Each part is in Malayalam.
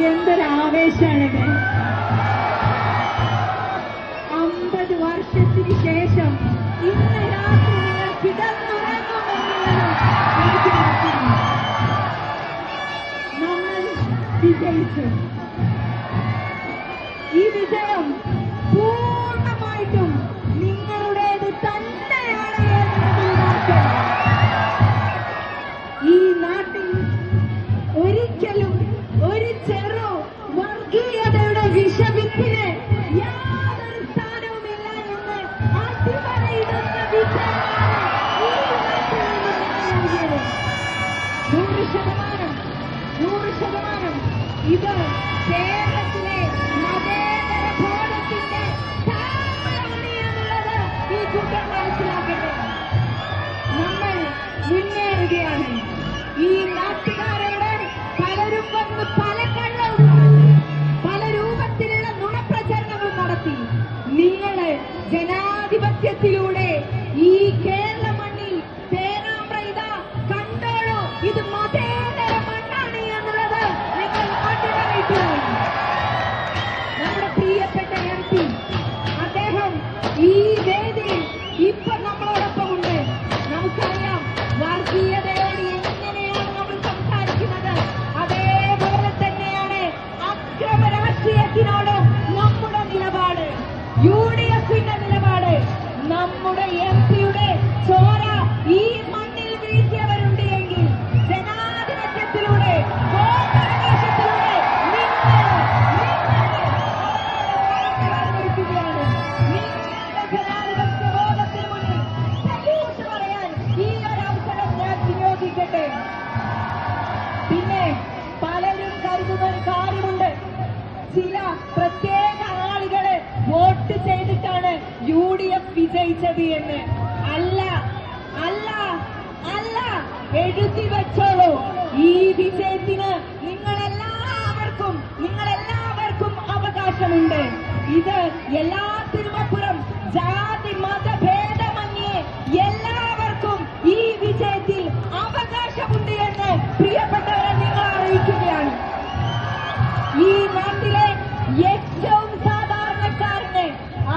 എന്തൊരാവേശാണിത്! 50 വർഷത്തിന് ശേഷം ഇന്ന് രാത്രി നിങ്ങൾ കിടന്നുറങ്ങുമെന്നുള്ളത് എനിക്ക് ഉറപ്പാണ്. നമ്മൾ വിജയിച്ചു. ഈ വിജയം പൂർണ്ണമായിട്ടും നിങ്ങളുടേത് തന്നെയാണ് എന്നതിൽ മാറ്റം. ഈ നാട്ടിൽ ഒരിക്കലും ഒരു ചെറു വർഗീയതയുടെ വിഷവിത്തിന് യാതൊരു സ്ഥാനവുമില്ല എന്ന് അടിവരയിടുന്ന വിജയമാണ് ഈ നാട്ടിൽ നൽകിയത്. 100% ഇത് കേരളത്തിലെ മതേതര ബോധത്തിന്റെ താഴ്മയാണ് എന്നുള്ളത് ഈ കൂട്ടർ മനസ്സിലാക്കട്ടെ. നമ്മൾ മുന്നേറുകയാണ്. ഈ നാട്ടുകാരോട് പലരും വന്ന് പല കള്ളവും നടത്തി, പല രൂപത്തിലുള്ള നുണപ്രചരണവും നടത്തി. നിങ്ങള് ജനാധിപത്യത്തിലൂടെ ഈ കേരള മണ്ണിൽ പേരാമ്പ്ര ഇതാ കണ്ടോളൂ, ഇത് മതേതര മണ്ണാണ് എന്നുള്ളത് നിങ്ങൾ അടിവരയിട്ടു. നമ്മുടെ പ്രിയപ്പെട്ട MP അദ്ദേഹം ഈ വേദിയിൽ ഇപ്പൊ നമ്മളോടൊപ്പം ഉണ്ട്. നമുക്കറിയാം വർഗീയതയോട് എങ്ങനെയാണ് നമ്മൾ സംസാരിക്കുന്നത്, അതേപോലെ തന്നെയാണ് അക്രമ രാഷ്ട്രീയത്തിനോടും നമ്മുടെ നിലപാട്, UDFന്റെ നിലപാട്. നമ്മുടെ MP-യുടെ ചോര ഈ മണ്ണിൽ വീഴ്ത്തിയവരുണ്ട് എങ്കിൽ ജനാധിപത്യത്തിലൂടെ വോട്ടവകാശത്തിലൂടെ നിങ്ങളുടെ ജനാധിപത്യ ബോധത്തിന് മുന്നിൽ സല്യൂട്ട് പറയാൻ ഈ ഒരു അവസരം ഞാൻ വിനിയോഗിക്കട്ടെ. പിന്നെ പലരും കരുതുന്ന ഒരു കാര്യമുണ്ട്, ചില പ്രത്യേക ആളുകള് വോട്ട് ചെയ്തിട്ടാണ് UDF വിജയിച്ചത് എന്ന്. അല്ല അല്ല അല്ല, എഴുതി വെച്ചോളൂ. ഈ വിജയത്തിന് നിങ്ങളെല്ലാവർക്കും അവകാശമുണ്ട്. ഇത് എല്ലാത്തിനുമപ്പുറം ജാതി മത ഭേദമന്യേ എല്ലാവർക്കും ഈ വിജയത്തിൽ അവകാശമുണ്ട് എന്ന് പ്രിയപ്പെട്ടവരെ നിങ്ങൾ അറിയിക്കുകയാണ്. ഈ നാട്ടിലെ ഏറ്റവും സാധാരണക്കാരന്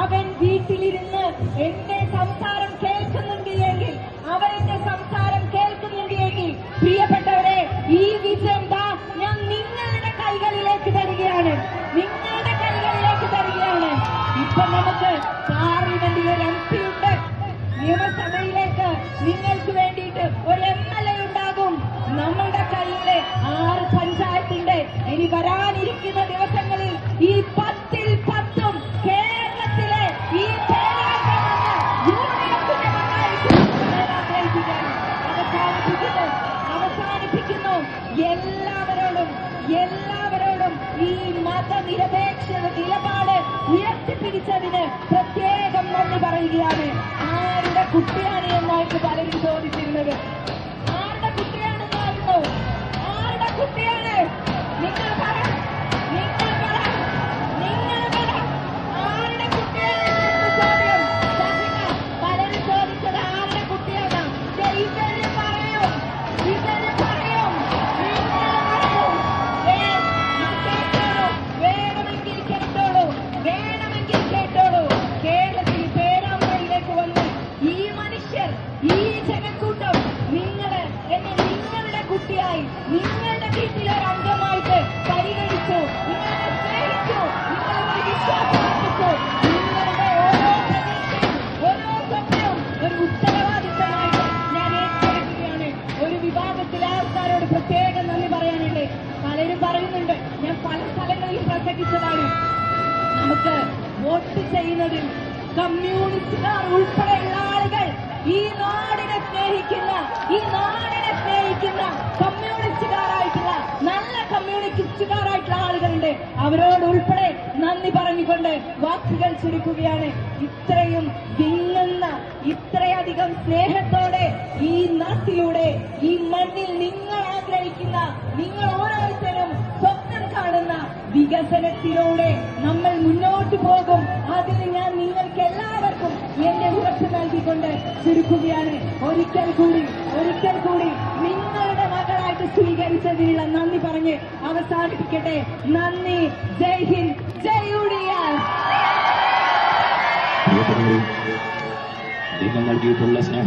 അവൻ വീട്ടിലിരുന്ന് എന്റെ സംസാരം കേൾക്കുന്നുണ്ട് എങ്കിൽ, അവരെന്റെ സംസാരം കേൾക്കുന്നുണ്ട് എങ്കിൽ, പ്രിയപ്പെട്ടവരെ ഈ വിജയം ഞാൻ നിങ്ങളുടെ കൈകളിലേക്ക് തരികയാണ്. ഇപ്പൊ നമുക്ക് പാർലമെന്റിൽ ഒരു MP ഉണ്ട്, നിയമസഭയിലേക്ക് നിങ്ങൾക്ക് വേണ്ടിയിട്ട് ഒരു MLA ഉണ്ടാകും. നമ്മളുടെ കയ്യിലെ 6 പഞ്ചായത്തിന്റെ ഇനി വരാനിരിക്കുന്ന ദിവസങ്ങളിൽ ഈ 10ൽ 10ഉം കേരളത്തിലെ ഈ അവസാനിപ്പിക്കുന്നു. എല്ലാവരോടും ഈ മതനിരപേക്ഷ നിലപാട് ഉയർത്തിപ്പിടിച്ചതിന് പ്രത്യേകം നന്ദി പറയുകയാണ്. ആരുടെ കുട്ടിയാണ് എന്നായിട്ട് പലരും ചോദിച്ചിരുന്നത്. ആരുടെ കുട്ടിയാണെന്നായിരുന്നു? ആരുടെ കുട്ടിയാണ്? നിങ്ങൾ പറ, ആരുടെ കുട്ടിയാണ് ചോദ്യം. പലരും ചോദിച്ചത് ആരുടെ കുട്ടിയാണ്. ഇവര് പറയും. വേണമെങ്കിൽ കേട്ടോളൂ. കേരളത്തിൽ പേരാമ്പ്രയിലേക്ക് വന്ന് ഈ മനുഷ്യർ, ഈ ജനക്കൂട്ടം നിങ്ങളെ നിങ്ങളുടെ കുട്ടിയായി, നിങ്ങളുടെ വീട്ടിലൊരു അംഗമായിട്ട് പരിഗണിച്ചു, നിങ്ങളെ സ്നേഹിച്ചു, നിങ്ങളെ വിശ്വാസമർപ്പിച്ചു. നിങ്ങളുടെ ഓരോ പ്രതീക്ഷയും ഓരോ സ്വപ്നവും ഒരു ഉത്തരവാദിത്തമായിട്ട് ഞാൻ ഏറ്റെടുക്കുകയാണ്. ഒരു വിഭാഗത്തിലെ ആൾക്കാരോട് പ്രത്യേകം നന്ദി പറയാനുണ്ട്. പലരും പറയുന്നുണ്ട്, ഞാൻ പല സ്ഥലങ്ങളിൽ പ്രസംഗിച്ചതാണ്, നമുക്ക് വോട്ട് ചെയ്യുന്നതിൽ കമ്മ്യൂണിസ്റ്റുകാർ ഉൾപ്പെടെയുള്ള ആളുകൾ, ഈ നാടിനെ സ്നേഹിക്കുന്ന കമ്മ്യൂണിസ്റ്റുകാരായിട്ടുള്ള നല്ല കമ്മ്യൂണിസ്റ്റുകാരായിട്ടുള്ള ആളുകളുണ്ട്. അവരോട് ഉൾപ്പെടെ നന്ദി പറഞ്ഞുകൊണ്ട് വാക്കുകൾ ചുരുക്കുകയാണ്. ഇത്രയും വിങ്ങുന്ന, ഇത്രയധികം സ്നേഹത്തോടെ ഈ നാട്ടിലൂടെ, ഈ മണ്ണിൽ നിങ്ങൾ ആഗ്രഹിക്കുന്ന, നിങ്ങൾ ഓരോരുത്തരും സ്വപ്നം കാണുന്ന വികസനത്തിലൂടെ നമ്മൾ മുന്നോട്ട് പോകും. അതിന് ഞാൻ നിങ്ങൾക്ക് എല്ലാവർക്കും എന്റെ ഉറപ്പ് നൽകിക്കൊണ്ട് ചുരുക്കുകയാണ്. ഒരിക്കൽ കൂടി നിങ്ങളുടെ മകളായിട്ട് സ്വീകരിച്ചതിനുള്ള നന്ദി പറയുന്നു. പറഞ്ഞ് അവസാനിപ്പിക്കട്ടെ. നന്ദി. ജയ് ഹിന്ദ്, ജയ് UDF. നിങ്ങൾ നൽകിയിട്ടുള്ള സ്നേഹം